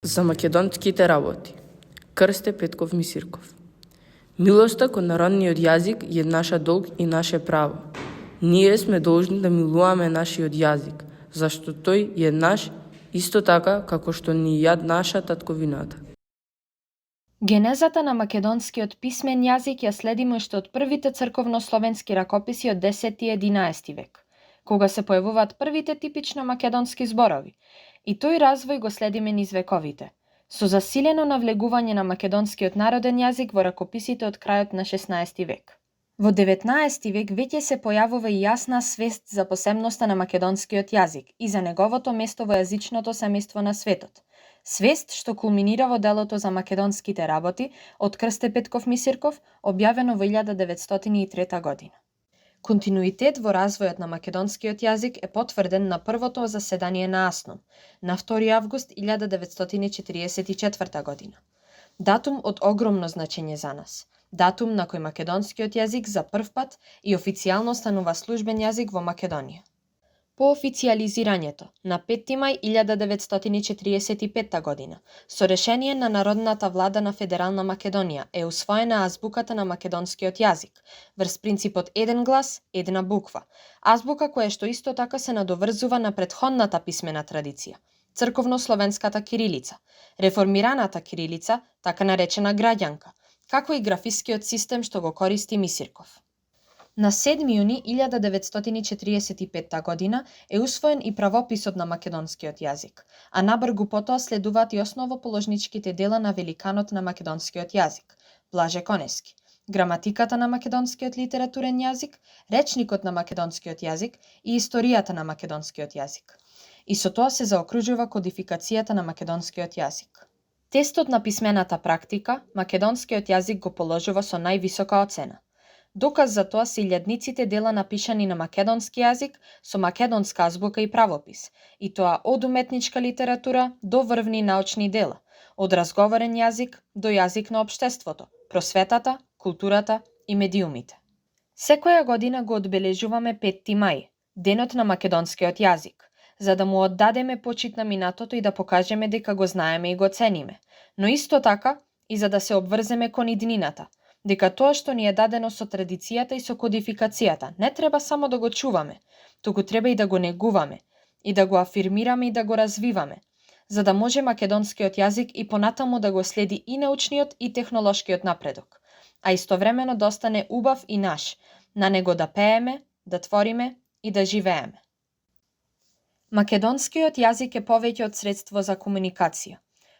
За македонските работи. Крсте Петков Мисирков. Милоста кон народниот јазик е наша долг и наше право. Ние сме должни да милуваме нашиот јазик, зашто тој е наш, исто така како што ни ја наша татковината. Генезата на македонскиот писмен јазик ја следиме уште од првите црковнословенски ракописи од 10-11 век, кога се појавуваат првите типично македонски зборови, и тој развој го следиме низ вековите, со засилено навлегување на македонскиот народен јазик во ракописите од крајот на 16 век. Во 19 век веќе се појавува и јасна свест за посебноста на македонскиот јазик и за неговото место во јазичното семејство на светот. Свест што кулминира во делото за македонските работи од Крсте Петков Мисирков, објавено во 1903 година. Континуитет во развојот на македонскиот јазик е потврден на првото заседание на Аснум, на 2 август 1944 година. Датум од огромно значење за нас. Датум на кој македонскиот јазик за прв пат и официјално станува службен јазик во Македонија. По официјализирањето на 5 мај 1945 година, со решение на Народната влада на Федерална Македонија е усвоена азбуката на македонскиот јазик, врз принципот еден глас, една буква, азбука која што исто така се надоврзува на претходната писмена традиција, црковнословенската кирилица, реформираната кирилица, така наречена граѓанка, како и графискиот систем што го користи Мисирков. На 7 јуни 1945 година е усвоен и правописот на македонскиот јазик, а набргу потоа следуваат и основоположничките дела на великанот на македонскиот јазик, Блаже Конески, граматиката на македонскиот литературен јазик, речникот на македонскиот јазик и историјата на македонскиот јазик. И со тоа се заокружува кодификацијата на македонскиот јазик. Тестот на писмената практика, македонскиот јазик го положува со највисока оцена. Доказ за тоа се илјадниците дела напишани на македонски јазик со македонска азбука и правопис, и тоа од уметничка литература до врвни научни дела, од разговорен јазик до јазик на општеството, просветата, културата и медиумите. Секоја година го одбележуваме 5 мај, денот на македонскиот јазик, за да му оддадеме почит на минатото и да покажеме дека го знаеме и го цениме, но исто така и за да се обврземе кон иднината, дека тоа што ни е дадено со традицијата и со кодификацијата не треба само да го чуваме, туку треба и да го негуваме, и да го афирмираме и да го развиваме, за да може македонскиот јазик и понатаму да го следи и научниот и технолошкиот напредок, а истовремено да остане убав и наш, на него да пееме, да твориме и да живееме. Македонскиот јазик е повеќе од средство за комуникација.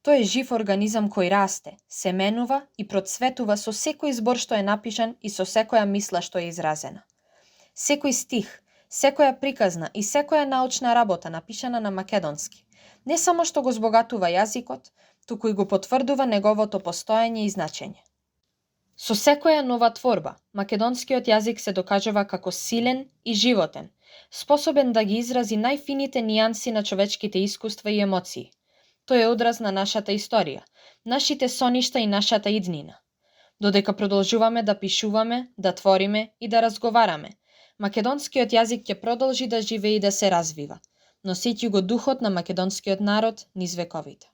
Тој е жив организам кој расте, се менува и процветува со секој збор што е напишан и со секоја мисла што е изразена. Секој стих, секоја приказна и секоја научна работа напишана на македонски, не само што го збогатува јазикот, туку и го потврдува неговото постоење и значење. Со секоја нова творба, македонскиот јазик се докажува како силен и животен, способен да ги изрази најфините нијанси на човечките искуства и емоции. Тој е одраз на нашата историја, нашите соништа и нашата иднина. Додека продолжуваме да пишуваме, да твориме и да разговараме, македонскиот јазик ќе продолжи да живее и да се развива, носејќи го духот на македонскиот народ низ вековите.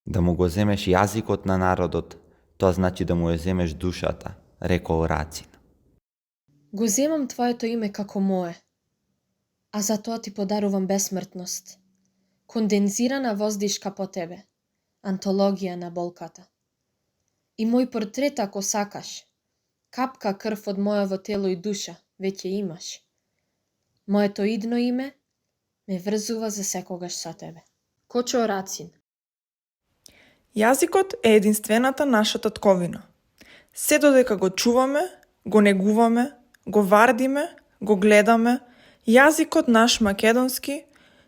Да му го земеш јазикот на народот, тоа значи да му ја земеш душата, рекол Рацин. Го земам твоето име како мое, а за тоа ти подарувам бесмртност. Кондензирана воздишка по тебе, антологија на болката. И мој портрет ако сакаш, капка крв од моево тело и душа, веќе имаш. Моето идно име ме врзува за секогаш со тебе. Кочо Рацин. Јазикот е единствената наша татковина. Се додека го чуваме, го негуваме, го вардиме, го гледаме, јазикот наш македонски,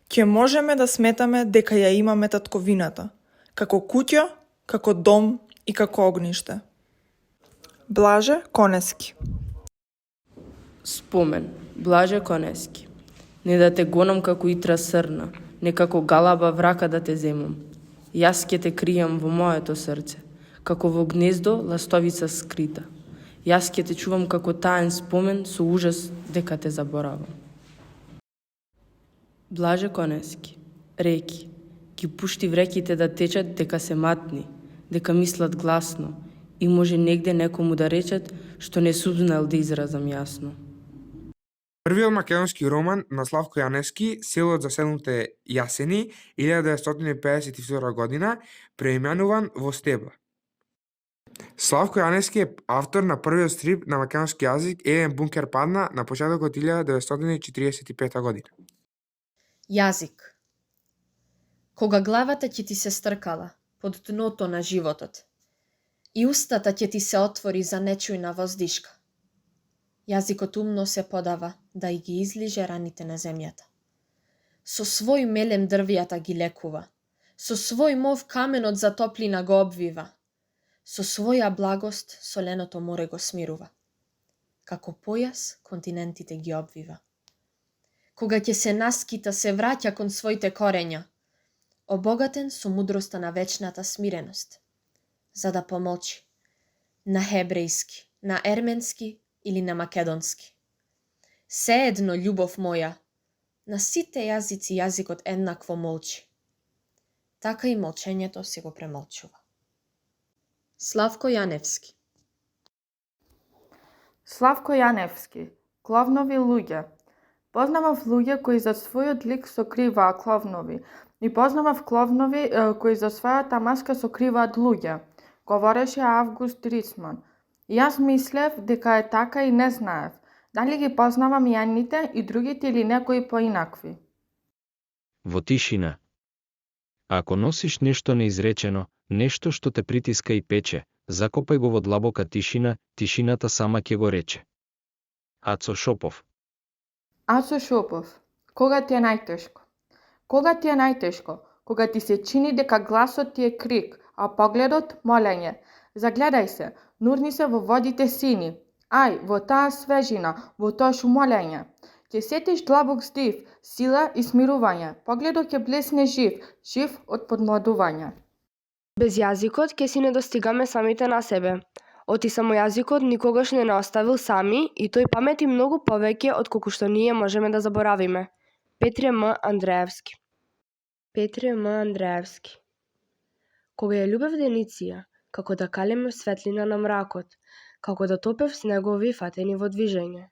ќе можеме да сметаме дека ја имаме татковината, како куќа, како дом и како огниште. Блаже Конески. Спомен, Блаже Конески. Не да те гонам како итра срна, не како галаба врака да те земам. Јас ќе те кријам во моето срце, како во гнездо ластовица скрита. Јас ќе те чувам како таен спомен со ужас дека те заборавам. Блаже Конески. Реки. ги пушти вреките да течат дека се матни, дека мислат гласно и може негде некому да речат што не сум знал да изразам јасно. Првиот македонски роман на Славко Јаневски, Село од заселните јасени, 1952 година, преименуван во Стеба. Славко Јаневски е автор на првиот стрип на македонски јазик Еден бункер падна на почетокот 1945 година. Јазик. Кога главата ќе ти се стркала под дното на животот и устата ќе ти се отвори за нечујна воздишка, јазикот умно се подава да и ги излиже раните на земјата. Со свој мелем дрвјата ги лекува, со свој мов каменот за топлина го обвива, со своја благост соленото море го смирува. Како појас континентите ги обвива. Кога ќе се наскита, се враќа кон своите корења, обогатен со мудроста на вечната смиреност, за да помолчи на хебрејски, на ерменски или на македонски. Се едно, љубов моја, на сите јазици јазикот еднакво молчи. Така и молчењето се го премолчува. Славко Јаневски. Славко Јаневски, кловнови луѓе. Познавав луѓе кои за својот лик сокриваа кловнови и познавав кловнови кои за својата маска сокриваат луѓе, говореше Август Рицман. Јас мислев дека е така и не знаев, дали ги познавам јаните и другите или некои поинакви. Во тишина. Ако носиш нешто неизречено, нешто што те притиска и пече, закопај го во длабока тишина, тишината сама ќе го рече. Ацо Шопов. Ацо Шопов, кога ти е најтешко? Кога ти е најтешко? Кога ти се чини дека гласот ти е крик, а погледот молење. Загледај се, нурни се во водите сини. Ај, во таа свежина, во тоа шумолење. Ќе сетиш длабок здив, сила и смирување. Погледот ќе блесне жив, жив од подмладување. Без јазикот ќе си не достигаме самите на себе. Оти само јазикот никогаш не оставил сами и тој памети многу повеќе од колку што ние можеме да заборавиме. Петре М. Андреевски. Петре М. Андреевски. Кога ја љубев Дениција, како да калемев светлина на мракот, како да топев снегови фатени во движење,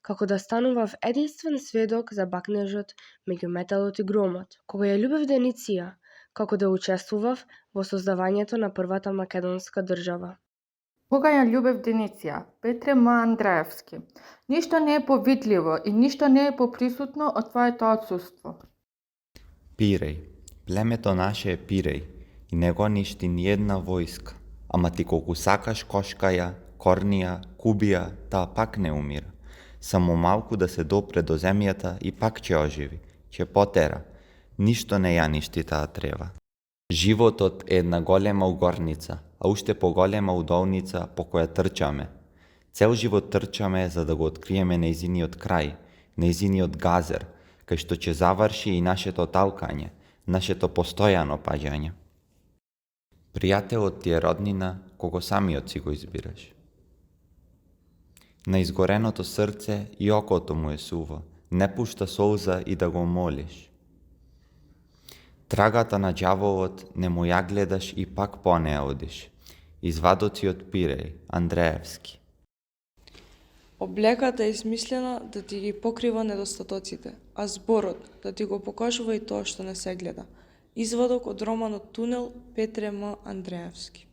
како да станував единствен сведок за бакнежот меѓу металот и громот, кога ја љубев Дениција, како да учествував во создавањето на првата македонска држава. Кога ја љубев Дениција, Петре М. Андреевски. Ништо не е повидливо и ништо не е поприсутно од твоето отсуство. Пиреј, племето наше е Пиреј и не го ништи ни една војска, ама ти колку сакаш Кошкаја, Корнија, Кубија, таа пак не умира. Само малку да се допре до земјата и пак ќе оживи, ќе потера. Ништо не ја ништи таа трева. Животот е една голема угорница, а уште поголема удолница по која трчаме. Цел живот трчаме за да го откриеме нејзиниот крај, нејзиниот газер, кај што ќе заврши и нашето талкање, нашето постојано паѓање. Пријателот ти е роднина кого самиот си го избираш. На изгореното срце и окото му е суво, не пушта солза и да го молиш. Трагата на ѓаволот не му ја гледаш и пак по неа одиш. Извадоци од Пиреј, Андреевски. Облеката е измислена да ти ги покрива недостатоците, а зборот да ти го покажува и тоа што не се гледа. Извадок од романот Тунел, Петре М. Андреевски.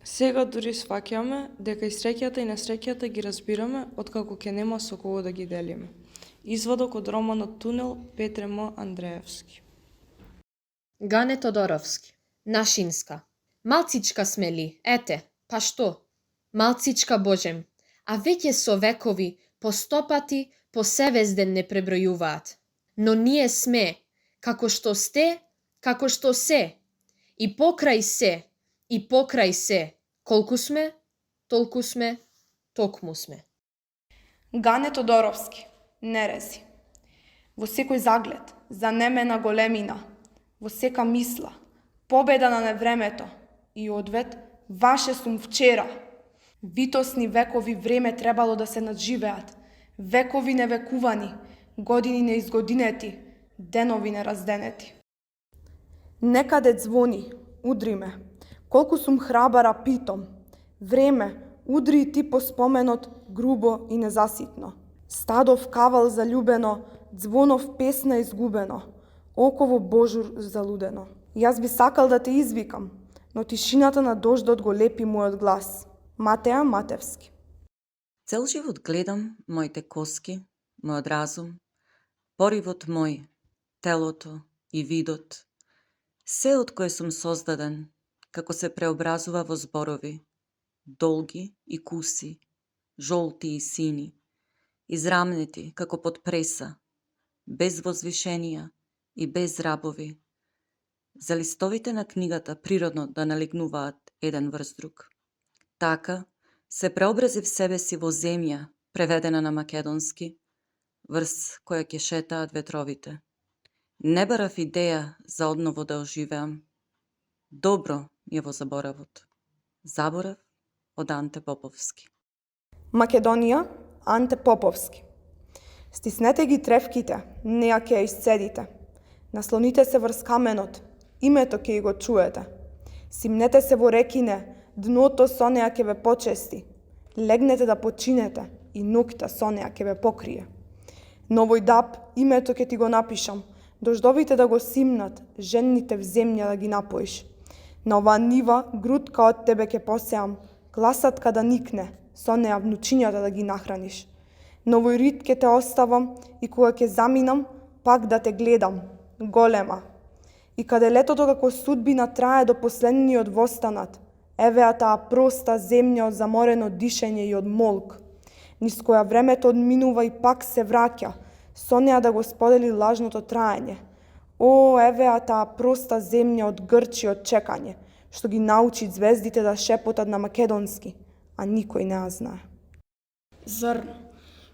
Сега дури сваќаме дека и среќата и несреќата ги разбираме откако ќе нема со кого да ги делиме. Извадок од романот Тунел, Петре М. Андреевски. Гане Тодоровски. Нашинска. Малцичка сме ли, ете, па што? Малцичка Божем, а веќе со векови, по стопати, по севезден не пребројуваат. Но ние сме, како што сте, како што се, и покрај се, и покрај се, колку сме, толку сме, токму сме. Гане Тодоровски, нерези. Во секој заглед, занемена големина, во сека мисла, победа на невремето и одвет, ваше сум вчера. Витосни векови време требало да се надживеат, векови невекувани, години неизгодинети, денови неразденети. Некаде звони, удри ме, колку сум храбара питом. Време, удри и ти по споменот, грубо и незаситно. Стадов кавал заљубено, звонов песна изгубено, оково божур залудено. Јас би сакал да те извикам, но тишината на дождот го лепи мојот глас. Матеја Матевски. Цел живот гледам моите коски, мојот разум, поривот мој, телото и видот, се од кое сум создаден, како се преобразува во зборови, долги и куси, жолти и сини, израмнети како под преса, без возвишенија и без рабови. За листовите на книгата природно да налегнуваат еден врз друг. Така се преобразив себе си во земја, преведена на македонски, врз која ќе шетаат ветровите. Не барав идеја за одново да оживеам. Добро е во заборавот. Заборав од Анте Поповски. Македонија, Анте Поповски. Стиснете ги тревките, неа ќе ја исцедите. Наслоните се врз каменот, името ќе го чуете. Симнете се во рекине, дното со неа ќе ве почести. Легнете да починете и ноќта со неа ќе ве покрие. На овој даб името ќе ти го напишам, дождовите да го симнат, женните в земја да ги напоиш. На оваа нива грудка од тебе ќе посеам, гласатка да никне, со неа внучињата да ги нахраниш. На овој рид ќе те оставам и кога ќе заминам, пак да те гледам, голема. И каде летото како судбина трае до последниот востанат, евеа таа проста земја од заморено дишење и од молк, низ која времето одминува и пак се враќа, со неа да го сподели лажното траење. О, евеа таа проста земја од грч и од чекање, што ги научи звездите да шепотат на македонски, а никој не ја знае. Зрно,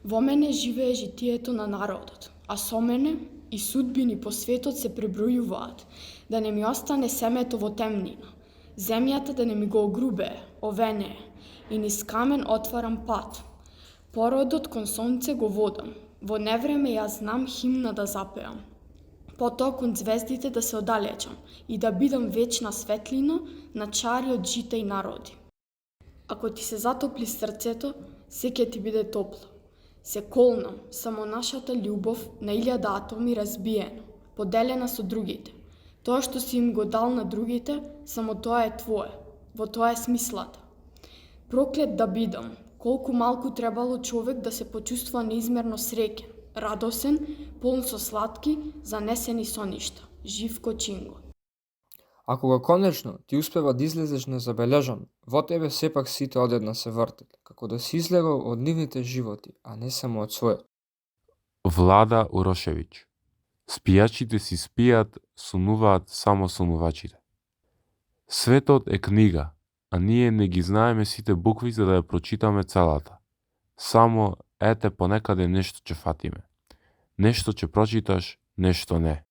во мене живее житието на народот, а со мене и судбини по светот се пребројуваат, да не ми остане семето во темнина, земјата да не ми го огрубее, овенее, и низ камен отварам пат. Породот кон сонце го водам, во невреме ја знам химна да запеам. Потоа кон звездите да се оддалечам и да бидам вечна светлина на чари од жита и народи. Ако ти се затопли срцето, се ќе ти биде топло. Се колнам, само нашата љубов на 1000 атоми разбиено, поделена со другите. Тоа што си им го дал на другите, само тоа е твое. Во тоа е смислата. Проклет да бидам, колку малку требало човек да се почувствува неизмерно среќен, радосен, полн со сладки, занесени соништа. Живко Чинго. А кога конечно ти успева да излезеш незабележан, во тебе сепак сите одедна се вртат, како да си излегол од нивните животи, а не само од својот. Влада Урошевиќ. Спијачите си спијат, сонуваат само сонувачите. Светот е книга, а ние не ги знаеме сите букви за да ја прочитаме целата. Само ете понекаде нешто ќе фатиме. Нешто ќе прочиташ, нешто не.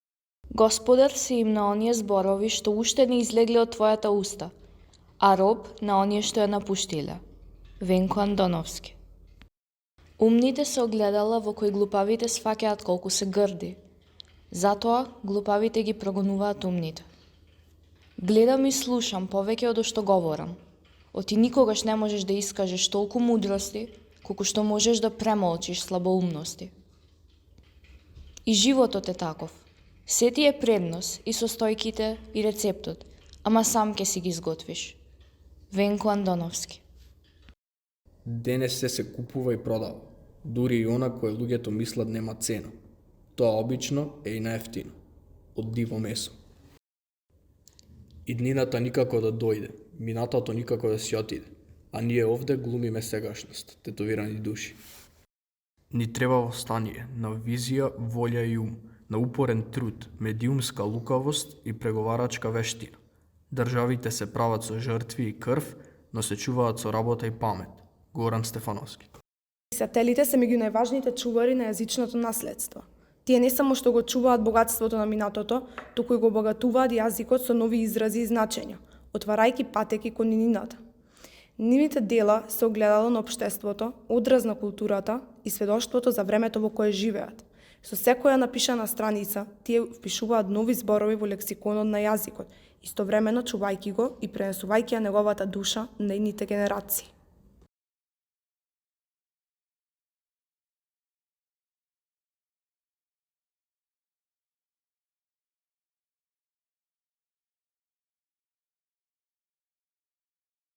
Господар си им на оние зборови што уште не излегле од твојата уста, а роб на оние што ја напуштиле. Венко Андоновски. Умните се огледала во кои глупавите сфаќаат колку се грди. Затоа глупавите ги прогонуваат умните. Гледам и слушам повеќе од што говорам. Оти никогаш не можеш да искажеш толку мудрости, колку што можеш да премолчиш слабоумности. И животот е таков. Се ти е преднос и состојките и рецептот, ама сам ке си ги изготвиш. Венко Андоновски. Денес се купува и продава, дури и она кое луѓето мислат нема цена. Тоа обично е и наевтино, од диво месо. Иднината никако да дојде, минатото никако да си отиде, а ние овде глумиме сегашност, тетовирани души. Ни треба востание, на визија, волја и ум, на упорен труд, медиумска лукавост и преговарачка вештина. Државите се прават со жртви и крв, но се чуваат со работа и памет. Горан Стефановски. Писателите се меѓу најважните чувари на јазичното наследство. Тие не само што го чуваат богатството на минатото, туку и го обогатуваат јазикот со нови изрази и значења, отварајќи патеки кон нивината. Нивните дела се огледало на општеството, одраз на културата и сведоштвото за времето во кое живеат, Со секоја напишана страница, тие впишуваат нови зборови во лексиконот на јазикот, истовремено чувајќи го и пренесувајќи ја неговата душа на идните генерации.